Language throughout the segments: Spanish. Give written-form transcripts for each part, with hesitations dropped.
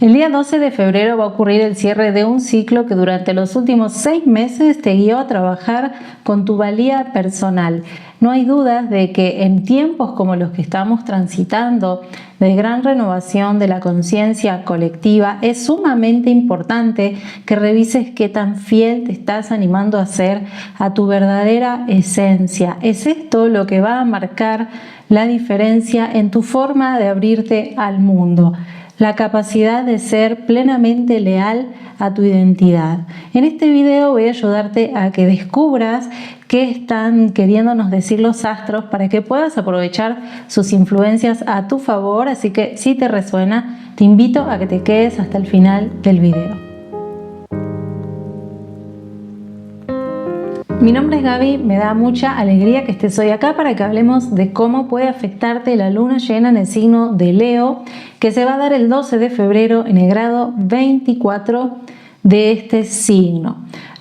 El día 12 de febrero va a ocurrir el cierre de un ciclo que durante los últimos 6 meses te guió a trabajar con tu valía personal. No hay dudas de que en tiempos como los que estamos transitando, de gran renovación de la conciencia colectiva, es sumamente importante que revises qué tan fiel te estás animando a ser a tu verdadera esencia. Es esto lo que va a marcar la diferencia en tu forma de abrirte al mundo. La capacidad de ser plenamente leal a tu identidad. En este video voy a ayudarte a que descubras qué están queriéndonos decir los astros para que puedas aprovechar sus influencias a tu favor. Así que si te resuena, te invito a que te quedes hasta el final del video. Mi nombre es Gaby, me da mucha alegría que estés hoy acá para que hablemos de cómo puede afectarte la luna llena en el signo de Leo, que se va a dar el 12 de febrero en el grado 24 de este signo.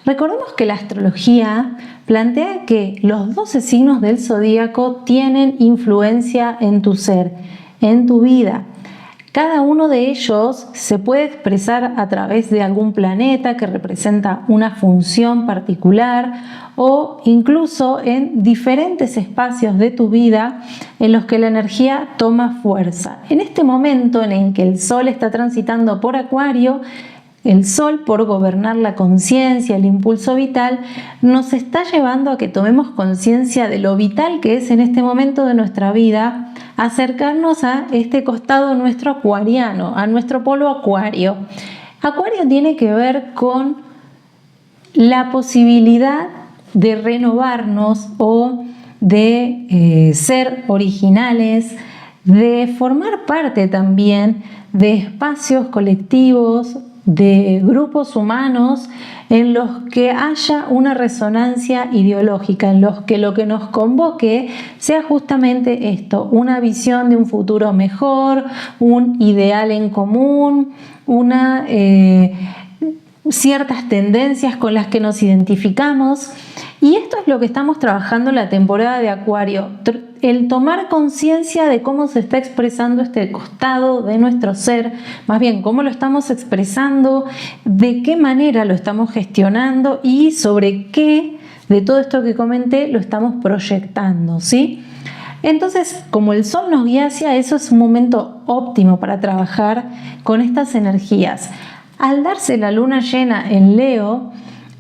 Recordemos que la astrología plantea que los 12 signos del zodíaco tienen influencia en tu ser, en tu vida. Cada uno de ellos se puede expresar a través de algún planeta que representa una función particular o incluso en diferentes espacios de tu vida en los que la energía toma fuerza. En este momento en el que el Sol está transitando por Acuario, el Sol, por gobernar la conciencia, el impulso vital, nos está llevando a que tomemos conciencia de lo vital que es en este momento de nuestra vida, acercarnos a este costado nuestro acuariano, a nuestro polo Acuario. Acuario tiene que ver con la posibilidad de renovarnos o de ser originales, de formar parte también de espacios colectivos, de grupos humanos en los que haya una resonancia ideológica, en los que lo que nos convoque sea justamente esto, una visión de un futuro mejor, un ideal en común, ciertas tendencias con las que nos identificamos. Y esto es lo que estamos trabajando en la temporada de Acuario, el tomar conciencia de cómo se está expresando este costado de nuestro ser, más bien cómo lo estamos expresando, de qué manera lo estamos gestionando y sobre qué de todo esto que comenté lo estamos proyectando, ¿sí? Entonces, como el Sol nos guía hacia eso, es un momento óptimo para trabajar con estas energías. Al darse la luna llena en Leo,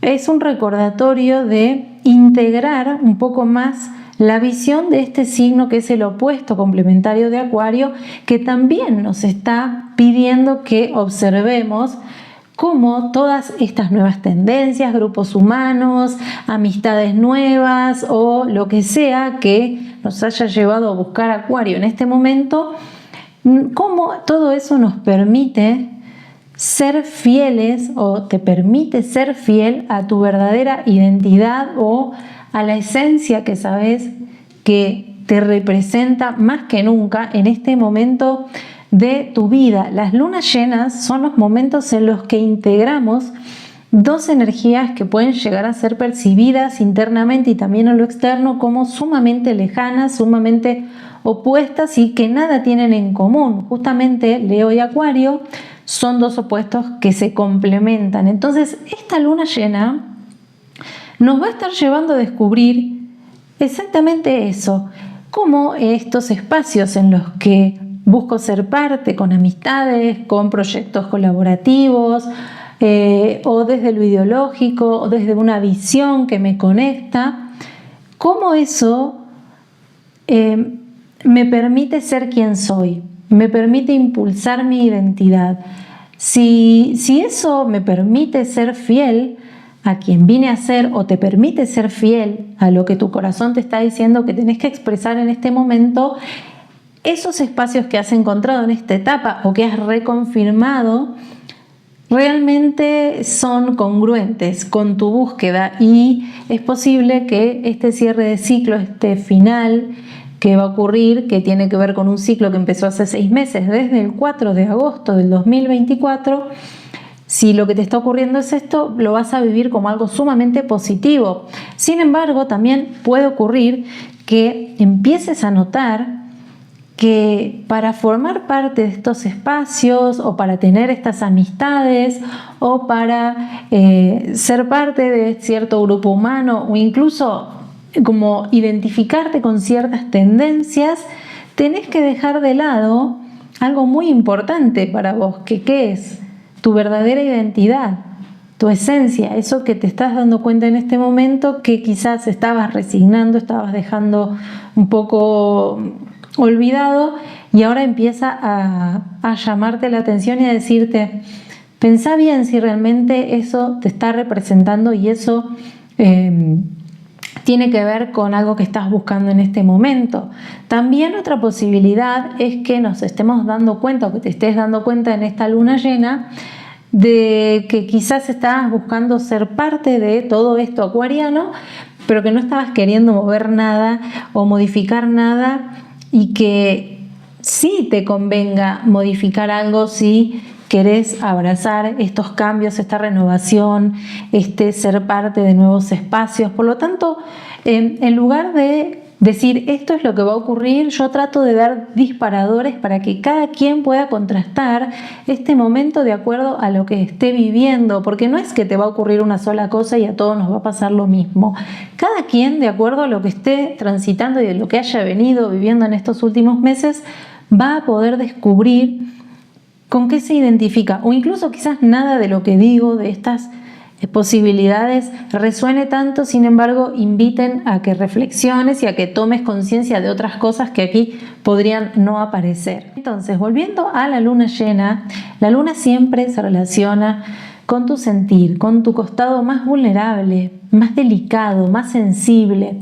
es un recordatorio de integrar un poco más la visión de este signo que es el opuesto complementario de Acuario, que también nos está pidiendo que observemos cómo todas estas nuevas tendencias, grupos humanos, amistades nuevas o lo que sea que nos haya llevado a buscar Acuario en este momento, cómo todo eso nos permite ser fieles o te permite ser fiel a tu verdadera identidad o a la esencia que sabes que te representa más que nunca en este momento de tu vida. Las lunas llenas son los momentos en los que integramos dos energías que pueden llegar a ser percibidas internamente y también en lo externo como sumamente lejanas, sumamente opuestas y que nada tienen en común. Justamente Leo y Acuario son dos opuestos que se complementan. Entonces, esta luna llena nos va a estar llevando a descubrir exactamente eso, cómo estos espacios en los que busco ser parte con amistades, con proyectos colaborativos, o desde lo ideológico, o desde una visión que me conecta, cómo eso me permite ser quien soy, me permite impulsar mi identidad. Si eso me permite ser fiel a quien vine a ser o te permite ser fiel a lo que tu corazón te está diciendo que tenés que expresar en este momento, esos espacios que has encontrado en esta etapa o que has reconfirmado realmente son congruentes con tu búsqueda y es posible que este cierre de ciclo, este final que va a ocurrir, que tiene que ver con un ciclo que empezó hace 6 meses, desde el 4 de agosto del 2024, si lo que te está ocurriendo es esto, lo vas a vivir como algo sumamente positivo. Sin embargo, también puede ocurrir que empieces a notar que para formar parte de estos espacios o para tener estas amistades o para ser parte de cierto grupo humano o incluso como identificarte con ciertas tendencias, tenés que dejar de lado algo muy importante para vos, que ¿qué es? Tu verdadera identidad, tu esencia, eso que te estás dando cuenta en este momento que quizás estabas resignando, estabas dejando un poco olvidado y ahora empieza a llamarte la atención y a decirte, pensá bien si realmente eso te está representando y eso tiene que ver con algo que estás buscando en este momento. También otra posibilidad es que nos estemos dando cuenta o que te estés dando cuenta en esta luna llena de que quizás estabas buscando ser parte de todo esto acuariano, pero que no estabas queriendo mover nada o modificar nada y que sí te convenga modificar algo si querés abrazar estos cambios, esta renovación, ser parte de nuevos espacios. Por lo tanto, en lugar de decir esto es lo que va a ocurrir, yo trato de dar disparadores para que cada quien pueda contrastar este momento de acuerdo a lo que esté viviendo, porque no es que te va a ocurrir una sola cosa y a todos nos va a pasar lo mismo. Cada quien, de acuerdo a lo que esté transitando y de lo que haya venido viviendo en estos últimos meses, va a poder descubrir con qué se identifica, o incluso quizás nada de lo que digo, de estas posibilidades resuene tanto, sin embargo inviten a que reflexiones y a que tomes conciencia de otras cosas que aquí podrían no aparecer. Entonces, volviendo a la luna llena, la luna siempre se relaciona con tu sentir, con tu costado más vulnerable, más delicado, más sensible,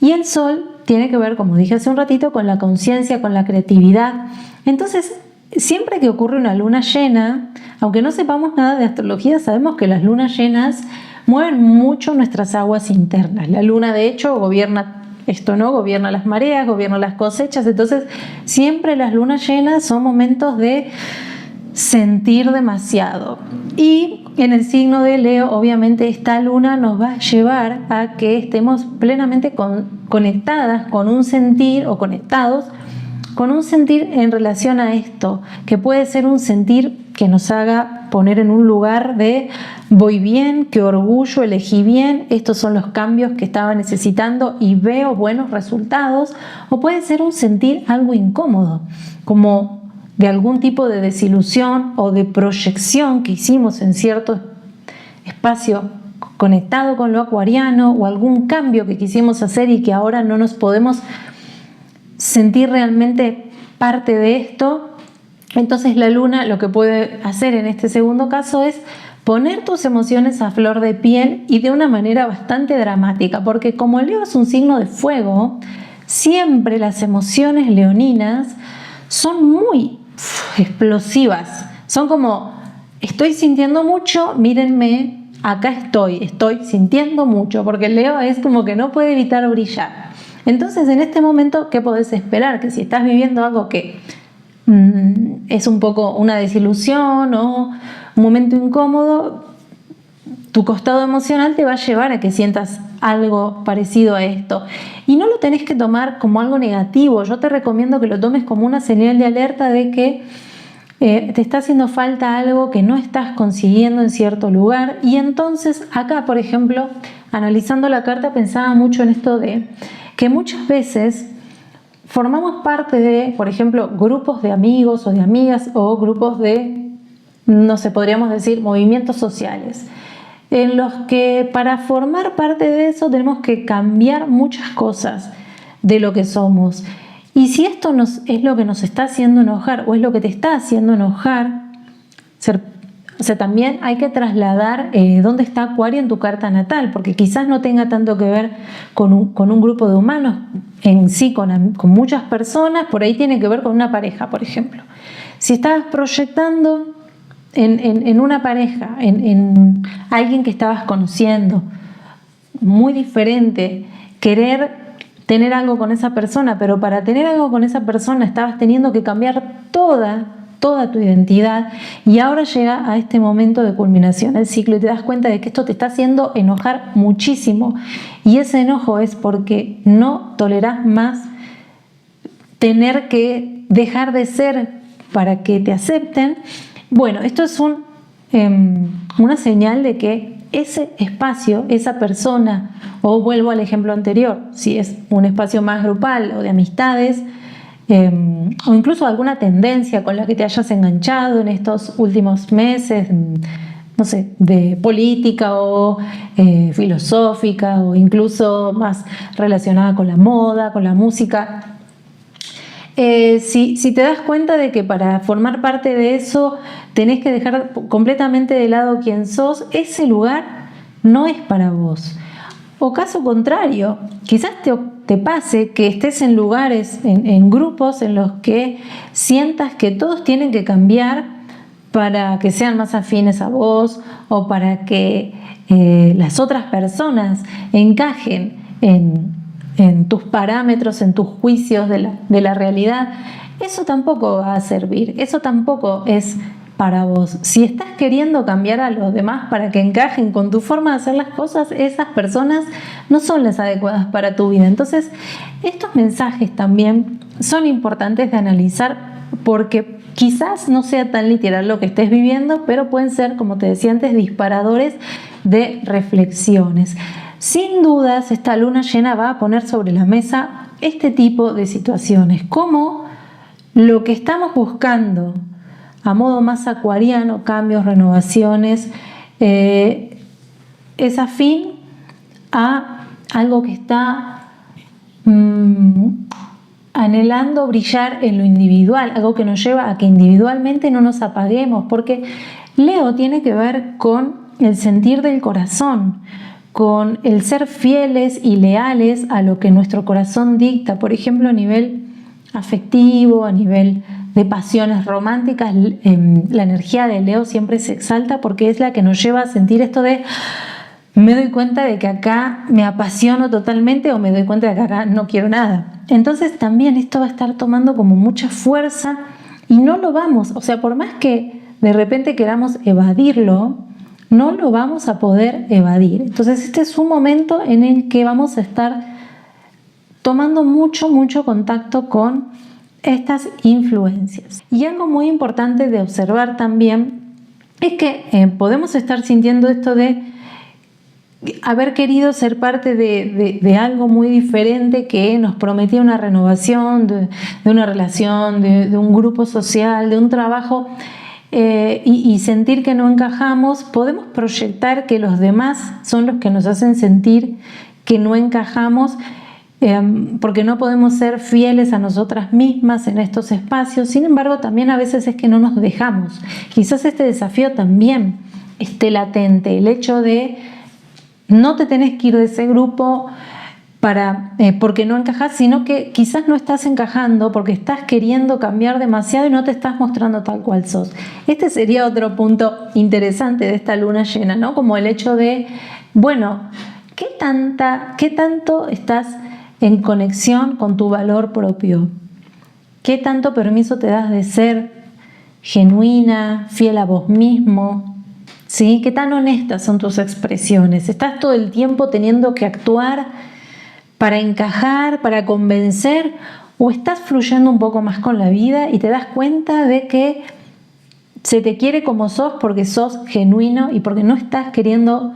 y el sol tiene que ver, como dije hace un ratito, con la conciencia, con la creatividad. Entonces, siempre que ocurre una luna llena, aunque no sepamos nada de astrología, sabemos que las lunas llenas mueven mucho nuestras aguas internas. La luna, de hecho, gobierna esto, ¿no? Gobierna las mareas, gobierna las cosechas. Entonces, siempre las lunas llenas son momentos de sentir demasiado. Y en el signo de Leo, obviamente, esta luna nos va a llevar a que estemos plenamente conectadas con un sentir o conectados con un sentir en relación a esto, que puede ser un sentir que nos haga poner en un lugar de voy bien, qué orgullo, elegí bien, estos son los cambios que estaba necesitando y veo buenos resultados, o puede ser un sentir algo incómodo, como de algún tipo de desilusión o de proyección que hicimos en cierto espacio conectado con lo acuariano, o algún cambio que quisimos hacer y que ahora no nos podemos sentir realmente parte de esto. Entonces la luna lo que puede hacer en este segundo caso es poner tus emociones a flor de piel y de una manera bastante dramática, porque como Leo es un signo de fuego, siempre las emociones leoninas son muy explosivas, son como estoy sintiendo mucho, mírenme, acá estoy sintiendo mucho, porque el Leo es como que no puede evitar brillar. Entonces, en este momento, ¿qué podés esperar? Que si estás viviendo algo que es un poco una desilusión o un momento incómodo, tu costado emocional te va a llevar a que sientas algo parecido a esto. Y no lo tenés que tomar como algo negativo. Yo te recomiendo que lo tomes como una señal de alerta de que te está haciendo falta algo que no estás consiguiendo en cierto lugar. Y entonces, acá, por ejemplo, analizando la carta, pensaba mucho en esto de que muchas veces formamos parte de, por ejemplo, grupos de amigos o de amigas o grupos de, no sé, podríamos decir, movimientos sociales, en los que para formar parte de eso tenemos que cambiar muchas cosas de lo que somos. Y si esto es lo que nos está haciendo enojar o es lo que te está haciendo enojar, también hay que trasladar dónde está Acuario en tu carta natal, porque quizás no tenga tanto que ver con un grupo de humanos en sí, con muchas personas, por ahí tiene que ver con una pareja, por ejemplo. Si estabas proyectando en una pareja, en alguien que estabas conociendo, muy diferente, querer tener algo con esa persona, pero para tener algo con esa persona estabas teniendo que cambiar toda tu identidad, y ahora llega a este momento de culminación el ciclo y te das cuenta de que esto te está haciendo enojar muchísimo, y ese enojo es porque no tolerás más tener que dejar de ser para que te acepten. Bueno, esto es una señal de que ese espacio, esa persona, o vuelvo al ejemplo anterior, si es un espacio más grupal o de amistades, o incluso alguna tendencia con la que te hayas enganchado en estos últimos meses, no sé, de política o filosófica, o incluso más relacionada con la moda, con la música. Si te das cuenta de que para formar parte de eso tenés que dejar completamente de lado quién sos, ese lugar no es para vos. O caso contrario, quizás te pase que estés en lugares, en grupos en los que sientas que todos tienen que cambiar para que sean más afines a vos, o para que las otras personas encajen en tus parámetros, en tus juicios de la realidad. Eso tampoco va a servir, eso tampoco es para vos. Si estás queriendo cambiar a los demás para que encajen con tu forma de hacer las cosas, esas personas no son las adecuadas para tu vida. Entonces, estos mensajes también son importantes de analizar, porque quizás no sea tan literal lo que estés viviendo, pero pueden ser, como te decía antes, disparadores de reflexiones. Sin dudas, esta luna llena va a poner sobre la mesa este tipo de situaciones, como lo que estamos buscando a modo más acuariano, cambios, renovaciones, es afín a algo que está anhelando brillar en lo individual, algo que nos lleva a que individualmente no nos apaguemos, porque Leo tiene que ver con el sentir del corazón, con el ser fieles y leales a lo que nuestro corazón dicta, por ejemplo, a nivel afectivo, a nivel de pasiones románticas. La energía de Leo siempre se exalta porque es la que nos lleva a sentir esto de: me doy cuenta de que acá me apasiono totalmente, o me doy cuenta de que acá no quiero nada. Entonces también esto va a estar tomando como mucha fuerza, y no lo vamos, o sea, por más que de repente queramos evadirlo, no lo vamos a poder evadir. Entonces este es un momento en el que vamos a estar tomando mucho contacto con estas influencias. Y algo muy importante de observar también es que podemos estar sintiendo esto de haber querido ser parte de algo muy diferente que nos prometía una renovación, de una relación, de un grupo social, de un trabajo, y sentir que no encajamos. Podemos proyectar que los demás son los que nos hacen sentir que no encajamos, porque no podemos ser fieles a nosotras mismas en estos espacios. Sin embargo, también a veces es que no nos dejamos. Quizás este desafío también esté latente, el hecho de no te tenés que ir de ese grupo porque no encajas, sino que quizás no estás encajando porque estás queriendo cambiar demasiado y no te estás mostrando tal cual sos. Este sería otro punto interesante de esta luna llena, ¿no? Como el hecho de, bueno, ¿qué tanto estás en conexión con tu valor propio? ¿Qué tanto permiso te das de ser genuina, fiel a vos mismo? ¿Sí? ¿Qué tan honestas son tus expresiones? ¿Estás todo el tiempo teniendo que actuar para encajar, para convencer? ¿O estás fluyendo un poco más con la vida y te das cuenta de que se te quiere como sos porque sos genuino y porque no estás queriendo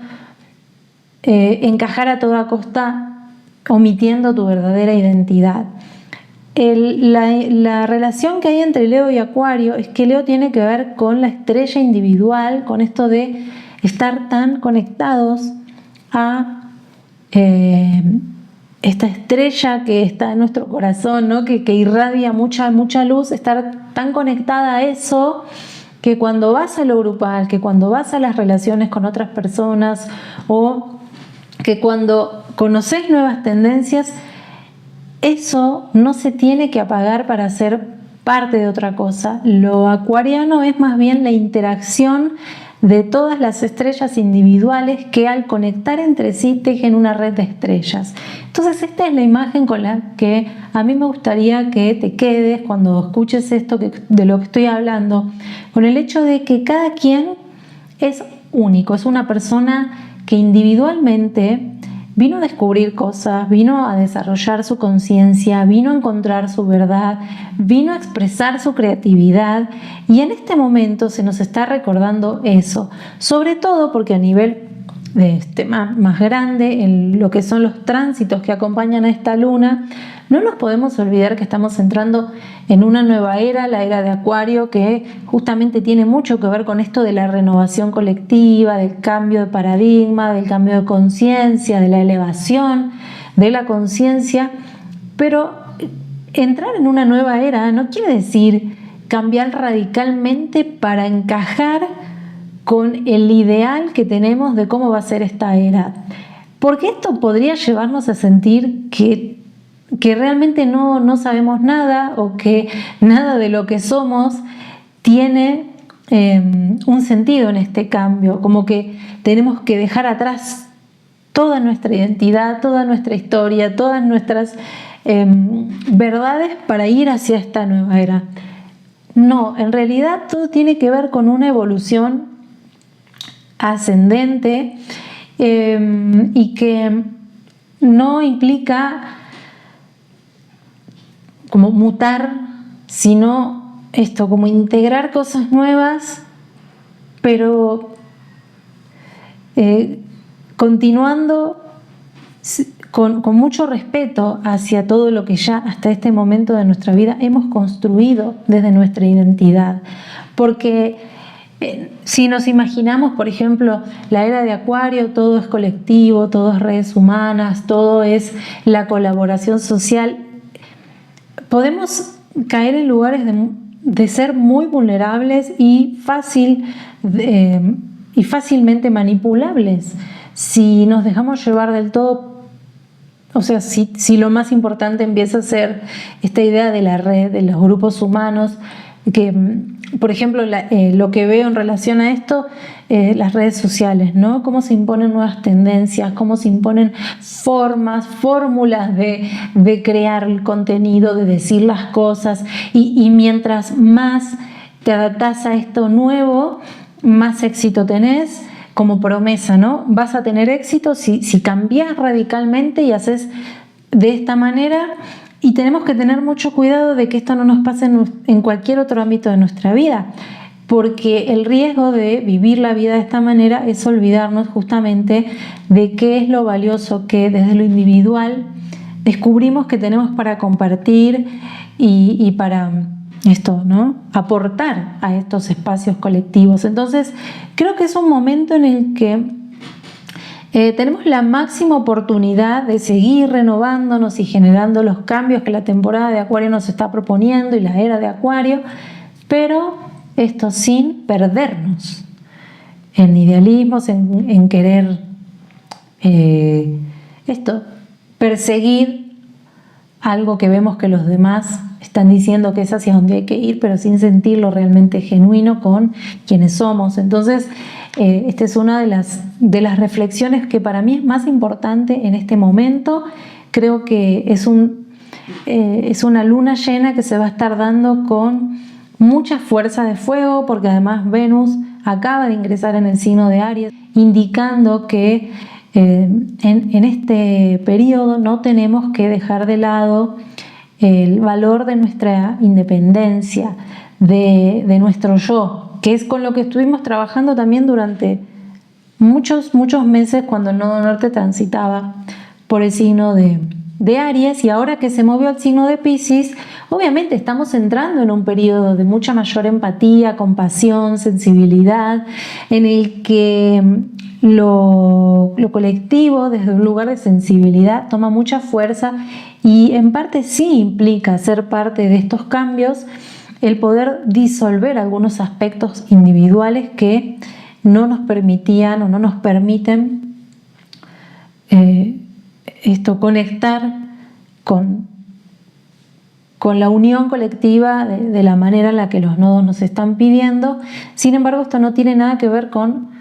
encajar a toda costa, omitiendo tu verdadera identidad? La relación que hay entre Leo y Acuario es que Leo tiene que ver con la estrella individual, con esto de estar tan conectados a esta estrella que está en nuestro corazón, ¿no? que irradia mucha luz, estar tan conectada a eso, que cuando vas a lo grupal, que cuando vas a las relaciones con otras personas, o que cuando conoces nuevas tendencias, eso no se tiene que apagar para ser parte de otra cosa. Lo acuariano es más bien la interacción de todas las estrellas individuales que al conectar entre sí tejen una red de estrellas. Entonces esta es la imagen con la que a mí me gustaría que te quedes cuando escuches esto de lo que estoy hablando, con el hecho de que cada quien es único, es una persona que individualmente vino a descubrir cosas, vino a desarrollar su conciencia, vino a encontrar su verdad, vino a expresar su creatividad, y en este momento se nos está recordando eso, sobre todo porque a nivel más grande, en lo que son los tránsitos que acompañan a esta luna, no nos podemos olvidar que estamos entrando en una nueva era, la era de Acuario, que justamente tiene mucho que ver con esto de la renovación colectiva, del cambio de paradigma, del cambio de conciencia, de la elevación de la conciencia. Pero entrar en una nueva era no quiere decir cambiar radicalmente para encajar con el ideal que tenemos de cómo va a ser esta era, porque esto podría llevarnos a sentir que realmente no sabemos nada, o que nada de lo que somos tiene un sentido en este cambio, como que tenemos que dejar atrás toda nuestra identidad, toda nuestra historia, todas nuestras verdades para ir hacia esta nueva era. No, en realidad todo tiene que ver con una evolución ascendente, y que no implica como mutar, sino esto, como integrar cosas nuevas, pero continuando con mucho respeto hacia todo lo que ya hasta este momento de nuestra vida hemos construido desde nuestra identidad. Porque si nos imaginamos, por ejemplo, la era de Acuario, todo es colectivo, todo es redes humanas, todo es la colaboración social, podemos caer en lugares de ser muy vulnerables y fácilmente manipulables si nos dejamos llevar del todo. O sea, si lo más importante empieza a ser esta idea de la red, de los grupos humanos, que, por ejemplo, lo que veo en relación a esto, las redes sociales, ¿no? Cómo se imponen nuevas tendencias, cómo se imponen fórmulas de crear el contenido, de decir las cosas, y mientras más te adaptás a esto nuevo, más éxito tenés. Como promesa, ¿no? Vas a tener éxito si cambias radicalmente y haces de esta manera, y tenemos que tener mucho cuidado de que esto no nos pase en cualquier otro ámbito de nuestra vida, porque el riesgo de vivir la vida de esta manera es olvidarnos justamente de qué es lo valioso que desde lo individual descubrimos que tenemos para compartir y para esto, ¿no? Aportar a estos espacios colectivos. Entonces, creo que es un momento en el que tenemos la máxima oportunidad de seguir renovándonos y generando los cambios que la temporada de Acuario nos está proponiendo y la era de Acuario, pero esto sin perdernos en idealismos, en querer perseguir algo que vemos que los demás están diciendo que es hacia donde hay que ir, pero sin sentirlo realmente genuino con quienes somos. Entonces, esta es una de las reflexiones que para mí es más importante en este momento. Creo que es una luna llena que se va a estar dando con mucha fuerza de fuego, porque además Venus acaba de ingresar en el signo de Aries, indicando que en este periodo no tenemos que dejar de lado el valor de nuestra independencia, de nuestro yo, que es con lo que estuvimos trabajando también durante muchos meses cuando el nodo norte transitaba por el signo de Aries, y ahora que se movió al signo de Piscis, obviamente estamos entrando en un periodo de mucha mayor empatía, compasión, sensibilidad, en el que lo colectivo desde un lugar de sensibilidad toma mucha fuerza, y en parte sí implica ser parte de estos cambios el poder disolver algunos aspectos individuales que no nos permitían o no nos permiten conectar con la unión colectiva de la manera en la que los nodos nos están pidiendo. Sin embargo, esto no tiene nada que ver con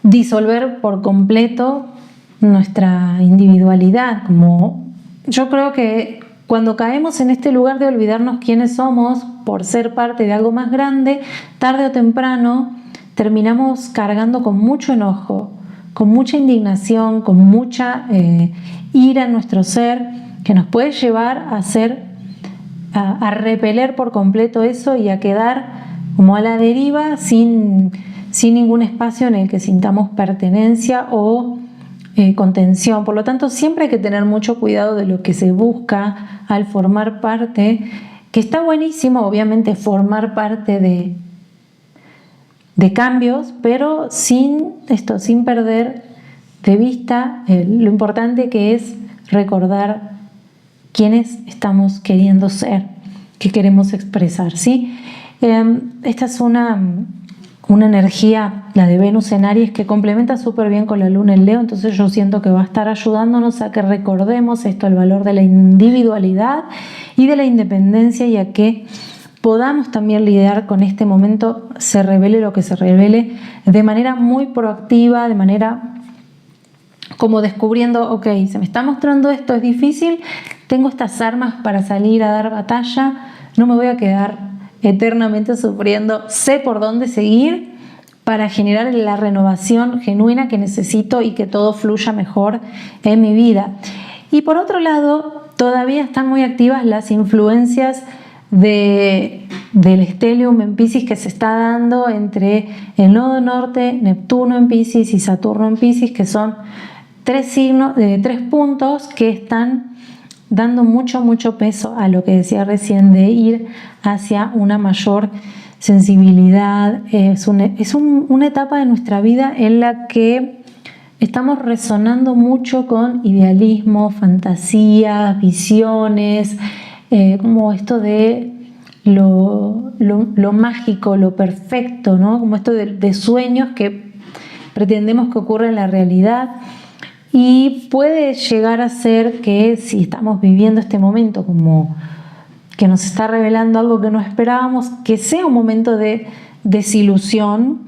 disolver por completo nuestra individualidad. Como yo creo que cuando caemos en este lugar de olvidarnos quiénes somos por ser parte de algo más grande, tarde o temprano terminamos cargando con mucho enojo, con mucha indignación, con mucha ira en nuestro ser, que nos puede llevar a repeler por completo eso y a quedar como a la deriva sin ningún espacio en el que sintamos pertenencia o contención. Por lo tanto, siempre hay que tener mucho cuidado de lo que se busca al formar parte, que está buenísimo, obviamente, formar parte de cambios, pero sin perder de vista lo importante que es recordar quiénes estamos queriendo ser, qué queremos expresar, ¿sí? Esta es una energía, la de Venus en Aries, que complementa súper bien con la Luna en Leo, entonces yo siento que va a estar ayudándonos a que recordemos esto, el valor de la individualidad y de la independencia, y a que podamos también lidiar con este momento, se revele lo que se revele, de manera muy proactiva, de manera como descubriendo, ok, se me está mostrando esto, es difícil, tengo estas armas para salir a dar batalla, no me voy a quedar eternamente sufriendo, sé por dónde seguir para generar la renovación genuina que necesito y que todo fluya mejor en mi vida. Y por otro lado, todavía están muy activas las influencias del Stellium en Piscis, que se está dando entre el nodo norte, Neptuno en Piscis y Saturno en Piscis, que son tres puntos que están dando mucho peso a lo que decía recién de ir hacia una mayor sensibilidad. Es una etapa de nuestra vida en la que estamos resonando mucho con idealismo, fantasías, visiones, como esto de lo mágico, lo perfecto, ¿no? Como esto de sueños que pretendemos que ocurra en la realidad. Y puede llegar a ser que si estamos viviendo este momento como que nos está revelando algo que no esperábamos, que sea un momento de desilusión.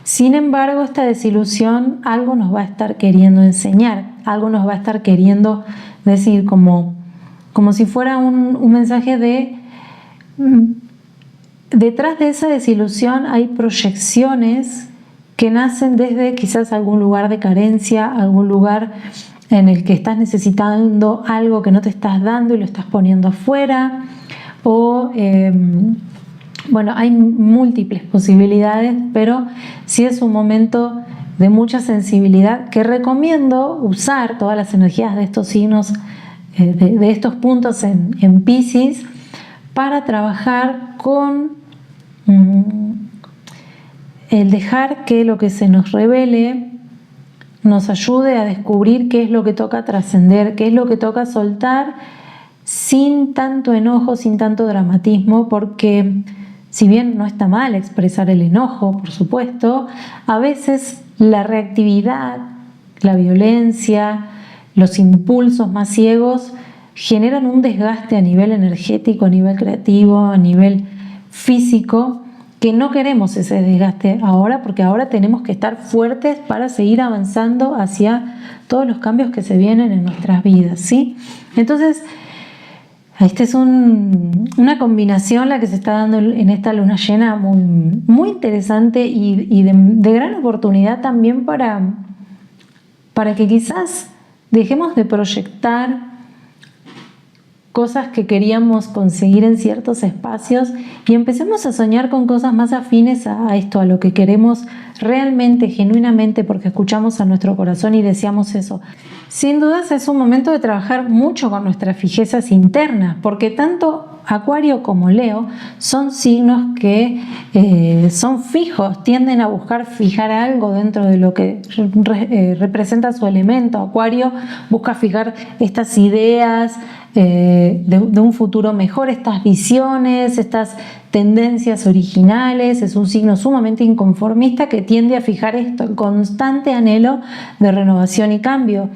Sin embargo, esta desilusión algo nos va a estar queriendo enseñar, algo nos va a estar queriendo decir, como si fuera un mensaje de detrás de esa desilusión hay proyecciones que nacen desde quizás algún lugar de carencia, algún lugar en el que estás necesitando algo que no te estás dando y lo estás poniendo afuera, o bueno, hay múltiples posibilidades, pero sí es un momento de mucha sensibilidad que recomiendo usar todas las energías de estos signos, de estos puntos en Piscis, para trabajar con el dejar que lo que se nos revele nos ayude a descubrir qué es lo que toca trascender, qué es lo que toca soltar, sin tanto enojo, sin tanto dramatismo, porque si bien no está mal expresar el enojo, por supuesto, a veces la reactividad, la violencia, los impulsos más ciegos generan un desgaste a nivel energético, a nivel creativo, a nivel físico, que no queremos ese desgaste ahora, porque ahora tenemos que estar fuertes para seguir avanzando hacia todos los cambios que se vienen en nuestras vidas, ¿sí? Entonces, esta es una combinación la que se está dando en esta luna llena muy interesante y de gran oportunidad también para que quizás dejemos de proyectar cosas que queríamos conseguir en ciertos espacios y empecemos a soñar con cosas más afines a esto, a lo que queremos realmente, genuinamente, porque escuchamos a nuestro corazón y deseamos eso. Sin dudas es un momento de trabajar mucho con nuestras fijezas internas, porque tanto Acuario como Leo son signos que son fijos, tienden a buscar fijar algo dentro de lo que representa su elemento. Acuario busca fijar estas ideas de un futuro mejor, estas visiones, estas tendencias originales. Es un signo sumamente inconformista que tiende a fijar esto, el constante anhelo de renovación y cambio.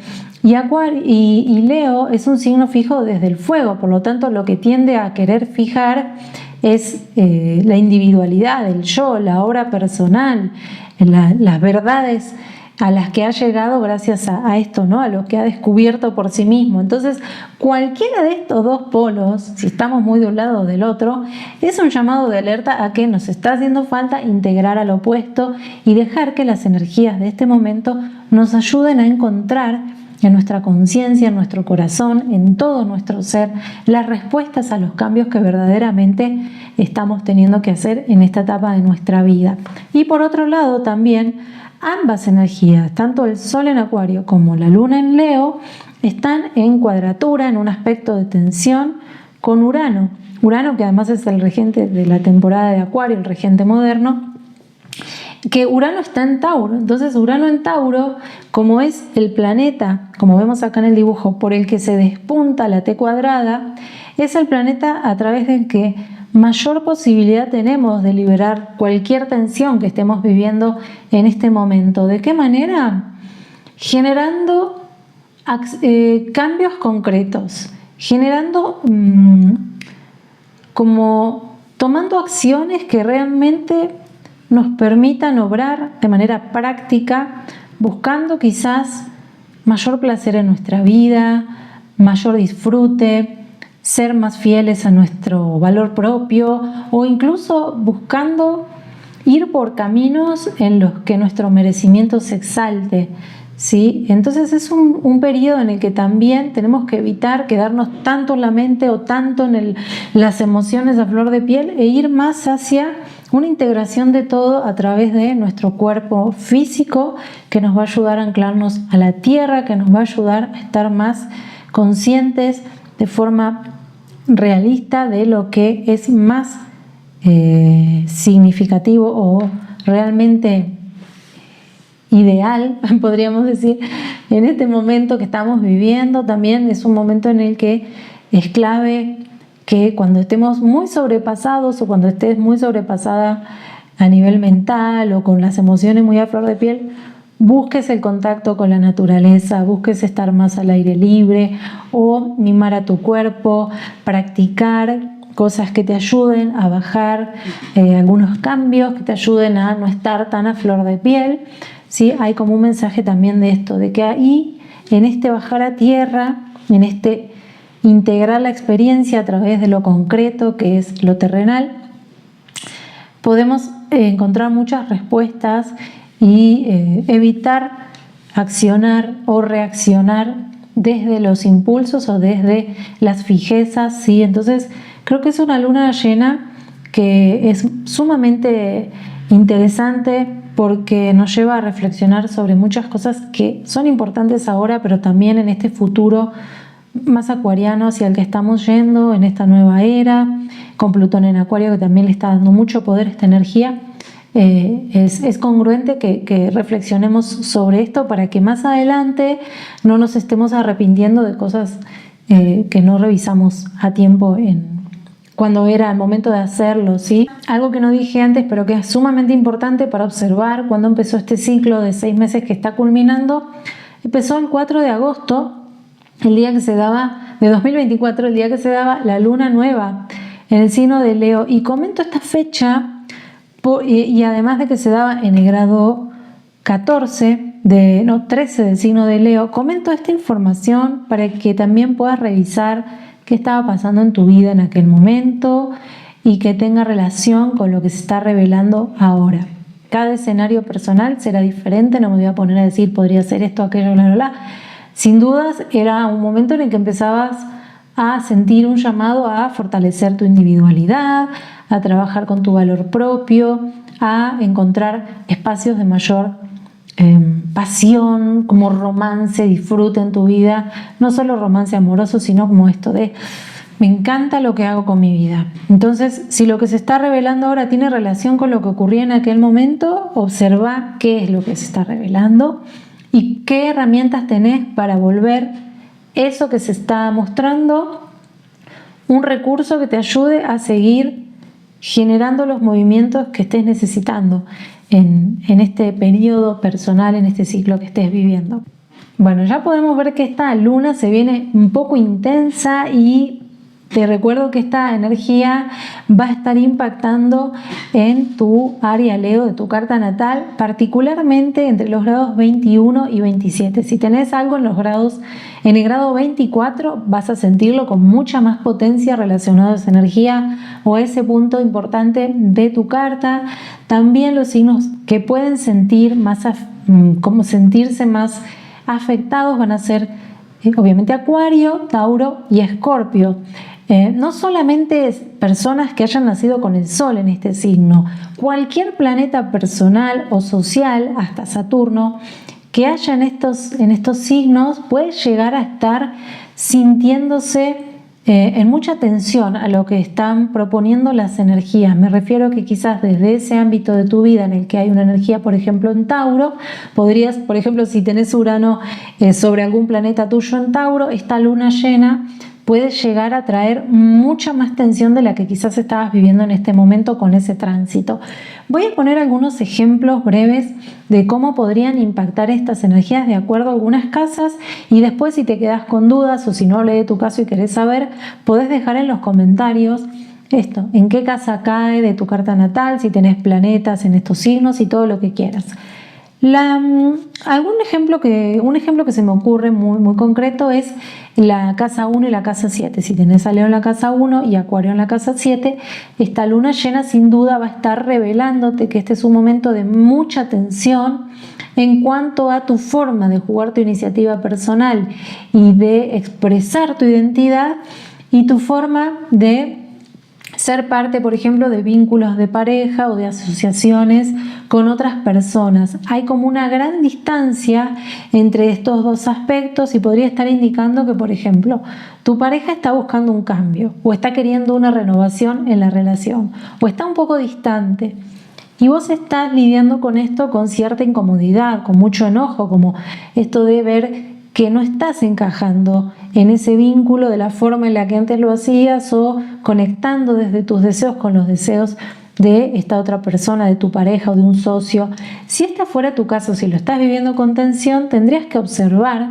Y Leo es un signo fijo desde el fuego, por lo tanto lo que tiende a querer fijar es la individualidad, el yo, la obra personal, las verdades a las que ha llegado gracias a esto, ¿no? A lo que ha descubierto por sí mismo. Entonces, cualquiera de estos dos polos, si estamos muy de un lado o del otro, es un llamado de alerta a que nos está haciendo falta integrar al opuesto y dejar que las energías de este momento nos ayuden a encontrar en nuestra conciencia, en nuestro corazón, en todo nuestro ser, las respuestas a los cambios que verdaderamente estamos teniendo que hacer en esta etapa de nuestra vida. Y por otro lado también, ambas energías, tanto el Sol en Acuario como la Luna en Leo, están en cuadratura, en un aspecto de tensión con Urano. Urano, que además es el regente de la temporada de Acuario, el regente moderno, que Urano está en Tauro. Entonces Urano en Tauro, como es el planeta, como vemos acá en el dibujo, por el que se despunta la T cuadrada, es el planeta a través del que mayor posibilidad tenemos de liberar cualquier tensión que estemos viviendo en este momento. ¿De qué manera? Generando cambios concretos, generando como tomando acciones que realmente nos permitan obrar de manera práctica, buscando quizás mayor placer en nuestra vida, mayor disfrute, ser más fieles a nuestro valor propio o incluso buscando ir por caminos en los que nuestro merecimiento se exalte, ¿sí? Entonces es un periodo en el que también tenemos que evitar quedarnos tanto en la mente o tanto en las emociones a flor de piel e ir más hacia una integración de todo a través de nuestro cuerpo físico que nos va a ayudar a anclarnos a la tierra, que nos va a ayudar a estar más conscientes de forma realista de lo que es más significativo o realmente ideal, podríamos decir, en este momento que estamos viviendo. También es un momento en el que es clave que cuando estemos muy sobrepasados o cuando estés muy sobrepasada a nivel mental o con las emociones muy a flor de piel, busques el contacto con la naturaleza, busques estar más al aire libre o mimar a tu cuerpo, practicar cosas que te ayuden a bajar algunos cambios, que te ayuden a no estar tan a flor de piel, ¿sí? Hay como un mensaje también de esto, de que ahí en este bajar a tierra, en este integrar la experiencia a través de lo concreto que es lo terrenal, podemos encontrar muchas respuestas y evitar accionar o reaccionar desde los impulsos o desde las fijezas, ¿sí? Entonces creo que es una luna llena que es sumamente interesante porque nos lleva a reflexionar sobre muchas cosas que son importantes ahora, pero también en este futuro más acuariano hacia el que estamos yendo en esta nueva era, con Plutón en Acuario que también le está dando mucho poder a esta energía. Es congruente que reflexionemos sobre esto para que más adelante no nos estemos arrepintiendo de cosas que no revisamos a tiempo cuando era el momento de hacerlo, ¿sí? Algo que no dije antes, pero que es sumamente importante para observar cuando empezó este ciclo de 6 meses que está culminando. Empezó el 4 de agosto, el día que se daba, de 2024, el día que se daba la luna nueva en el signo de Leo. Y comento esta fecha y además de que se daba en el grado 13 del signo de Leo, comento esta información para que también puedas revisar qué estaba pasando en tu vida en aquel momento y que tenga relación con lo que se está revelando ahora. Cada escenario personal será diferente, no me voy a poner a decir podría ser esto, aquello, bla, bla, bla. Sin dudas era un momento en el que empezabas a sentir un llamado a fortalecer tu individualidad, a trabajar con tu valor propio, a encontrar espacios de mayor pasión, como romance, disfrute en tu vida, no solo romance amoroso, sino como esto de me encanta lo que hago con mi vida. Entonces, si lo que se está revelando ahora tiene relación con lo que ocurría en aquel momento, observa qué es lo que se está revelando y qué herramientas tenés para volver eso que se está mostrando un recurso que te ayude a seguir generando los movimientos que estés necesitando en este periodo personal, en este ciclo que estés viviendo. Bueno, ya podemos ver que esta luna se viene un poco intensa y Te recuerdo que esta energía va a estar impactando en tu área Leo de tu carta natal, particularmente entre los grados 21 y 27. Si tenés algo en el grado 24, vas a sentirlo con mucha más potencia relacionado a esa energía o a ese punto importante de tu carta. También los signos que pueden sentirse más afectados van a ser obviamente Acuario, Tauro y Escorpio. No solamente personas que hayan nacido con el Sol en este signo, cualquier planeta personal o social, hasta Saturno, que haya en estos signos puede llegar a estar sintiéndose en mucha tensión a lo que están proponiendo las energías. Me refiero que quizás desde ese ámbito de tu vida en el que hay una energía, por ejemplo, en Tauro, podrías, por ejemplo, si tenés Urano sobre algún planeta tuyo en Tauro, esta luna llena puede llegar a traer mucha más tensión de la que quizás estabas viviendo en este momento con ese tránsito. Voy a poner algunos ejemplos breves de cómo podrían impactar estas energías de acuerdo a algunas casas, y después, si te quedas con dudas o si no leí tu caso y querés saber, podés dejar en los comentarios en qué casa cae de tu carta natal, si tenés planetas en estos signos y todo lo que quieras. Un ejemplo que se me ocurre muy, muy concreto es la casa 1 y la casa 7. Si tenés a Leo en la casa 1 y Acuario en la casa 7, esta luna llena sin duda va a estar revelándote que este es un momento de mucha tensión en cuanto a tu forma de jugar tu iniciativa personal y de expresar tu identidad y tu forma de ser parte, por ejemplo, de vínculos de pareja o de asociaciones con otras personas. Hay como una gran distancia entre estos dos aspectos y podría estar indicando que, por ejemplo, tu pareja está buscando un cambio o está queriendo una renovación en la relación o está un poco distante. Y vos estás lidiando con esto con cierta incomodidad, con mucho enojo, como esto de ver que no estás encajando en ese vínculo de la forma en la que antes lo hacías o conectando desde tus deseos con los deseos de esta otra persona, de tu pareja o de un socio. Si este fuera tu caso, si lo estás viviendo con tensión, tendrías que observar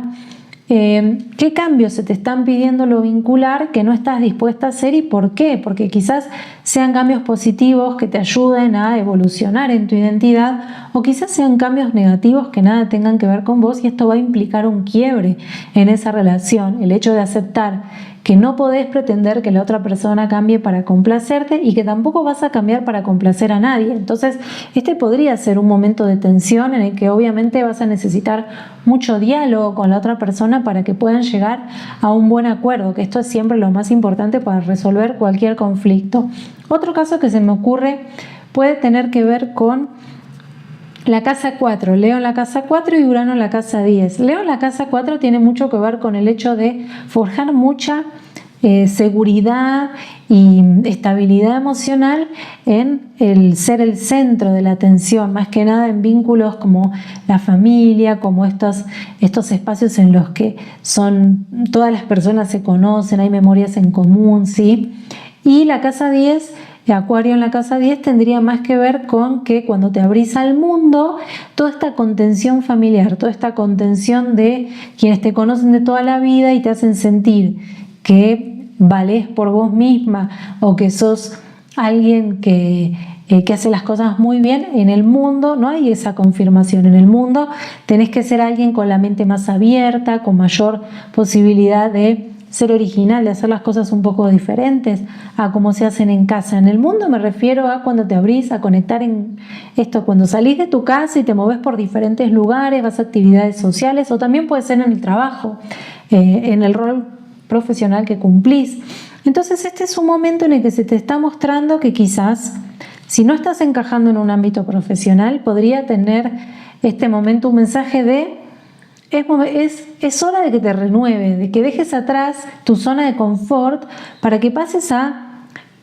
qué cambios se te están pidiendo lo vincular que no estás dispuesta a hacer y por qué, porque quizás sean cambios positivos que te ayuden a evolucionar en tu identidad o quizás sean cambios negativos que nada tengan que ver con vos y esto va a implicar un quiebre en esa relación. El hecho de aceptar que no podés pretender que la otra persona cambie para complacerte y que tampoco vas a cambiar para complacer a nadie. Entonces, este podría ser un momento de tensión en el que obviamente vas a necesitar mucho diálogo con la otra persona para que puedan llegar a un buen acuerdo, que esto es siempre lo más importante para resolver cualquier conflicto. Otro caso que se me ocurre puede tener que ver con la casa 4, Leo en la casa 4 y Urano en la casa 10. Leo en la casa 4 tiene mucho que ver con el hecho de forjar mucha seguridad y estabilidad emocional en el ser el centro de la atención, más que nada en vínculos como la familia, como estos espacios en los que todas las personas se conocen, hay memorias en común, ¿sí? Y la casa 10, Acuario en la casa 10 tendría más que ver con que cuando te abrís al mundo, toda esta contención familiar, toda esta contención de quienes te conocen de toda la vida y te hacen sentir que valés por vos misma o que sos alguien que hace las cosas muy bien. En el mundo no hay esa confirmación. En el mundo tenés que ser alguien con la mente más abierta, con mayor posibilidad de ser original, de hacer las cosas un poco diferentes a como se hacen en casa. En el mundo me refiero a cuando te abrís a conectar en esto, cuando salís de tu casa y te movés por diferentes lugares, vas a actividades sociales o también puede ser en el trabajo, en el rol profesional que cumplís. Entonces este es un momento en el que se te está mostrando que quizás si no estás encajando en un ámbito profesional podría tener este momento un mensaje de es hora de que te renueves, de que dejes atrás tu zona de confort para que pases a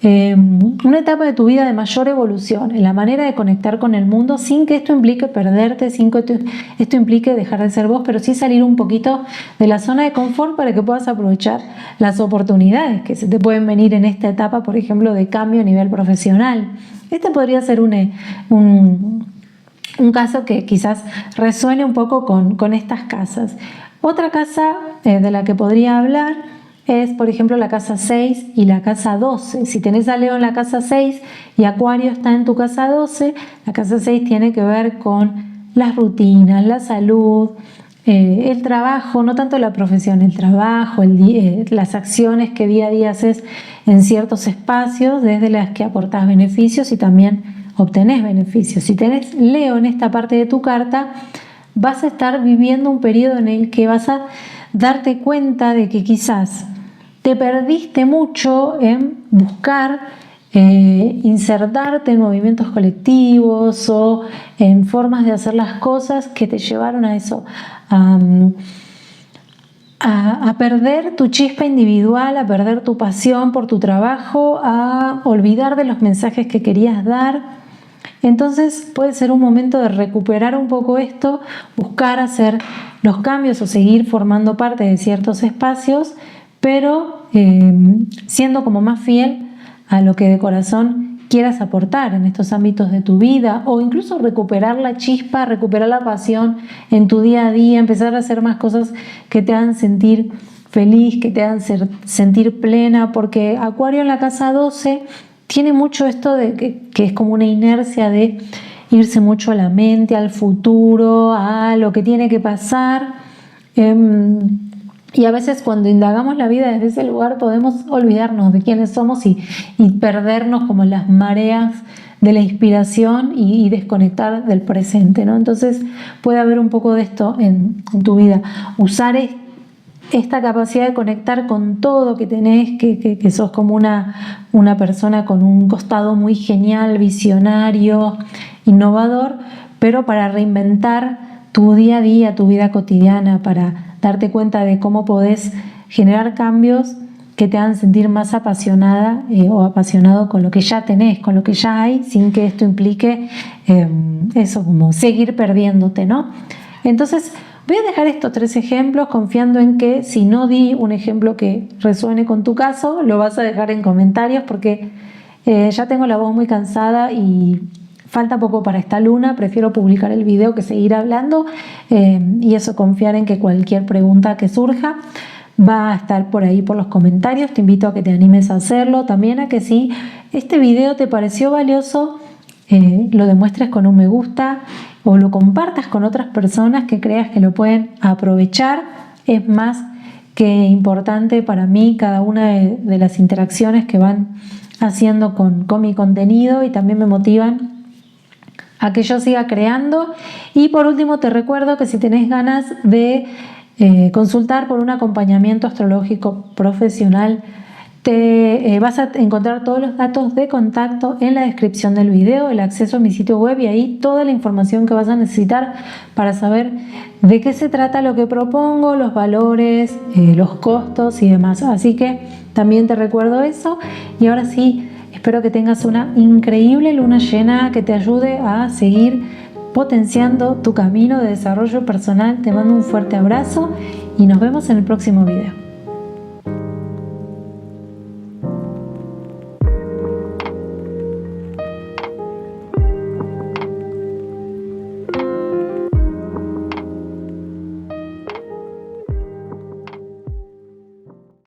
una etapa de tu vida de mayor evolución en la manera de conectar con el mundo sin que esto implique perderte, sin que esto implique dejar de ser vos, pero sí salir un poquito de la zona de confort para que puedas aprovechar las oportunidades que se te pueden venir en esta etapa, por ejemplo, de cambio a nivel profesional. Este podría ser un caso que quizás resuene un poco con estas casas. Otra casa de la que podría hablar es, por ejemplo, la casa 6 y la casa 12. Si tenés a Leo en la casa 6 y Acuario está en tu casa 12, la casa 6 tiene que ver con las rutinas, la salud, el trabajo, no tanto la profesión, el trabajo, las acciones que día a día haces en ciertos espacios, desde las que aportás beneficios y también obtenés beneficios. Si tenés Leo en esta parte de tu carta, vas a estar viviendo un periodo en el que vas a darte cuenta de que quizás te perdiste mucho en buscar insertarte en movimientos colectivos o en formas de hacer las cosas que te llevaron a eso, a perder tu chispa individual, a perder tu pasión por tu trabajo, a olvidar de los mensajes que querías dar. Entonces puede ser un momento de recuperar un poco esto, buscar hacer los cambios o seguir formando parte de ciertos espacios, pero siendo como más fiel a lo que de corazón quieras aportar en estos ámbitos de tu vida, o incluso recuperar la chispa, recuperar la pasión en tu día a día, empezar a hacer más cosas que te hagan sentir feliz, que te hagan sentir plena, porque Acuario en la casa 12 tiene mucho esto de que es como una inercia de irse mucho a la mente, al futuro, a lo que tiene que pasar. Y a veces cuando indagamos la vida desde ese lugar podemos olvidarnos de quiénes somos y perdernos como en las mareas de la inspiración y desconectar del presente, ¿no? Entonces puede haber un poco de esto en tu vida. Usar esta capacidad de conectar con todo que tenés, que sos como una persona con un costado muy genial, visionario, innovador, pero para reinventar tu día a día, tu vida cotidiana, para darte cuenta de cómo podés generar cambios que te hagan sentir más apasionada o apasionado con lo que ya tenés, con lo que ya hay, sin que esto implique eso, como seguir perdiéndote, ¿no? Entonces, voy a dejar estos 3 ejemplos confiando en que si no di un ejemplo que resuene con tu caso, lo vas a dejar en comentarios porque ya tengo la voz muy cansada y falta poco para esta luna, prefiero publicar el video que seguir hablando y eso, confiar en que cualquier pregunta que surja va a estar por ahí por los comentarios. Te invito a que te animes a hacerlo, también a que si este video te pareció valioso, lo demuestres con un me gusta o lo compartas con otras personas que creas que lo pueden aprovechar. Es más que importante para mí cada una de las interacciones que van haciendo con mi contenido y también me motivan a que yo siga creando. Y por último te recuerdo que si tenés ganas de consultar por un acompañamiento astrológico profesional, vas a encontrar todos los datos de contacto en la descripción del video, el acceso a mi sitio web y ahí toda la información que vas a necesitar para saber de qué se trata lo que propongo, los valores, los costos y demás. Así que también te recuerdo eso. Y ahora sí, espero que tengas una increíble luna llena que te ayude a seguir potenciando tu camino de desarrollo personal. Te mando un fuerte abrazo y nos vemos en el próximo video.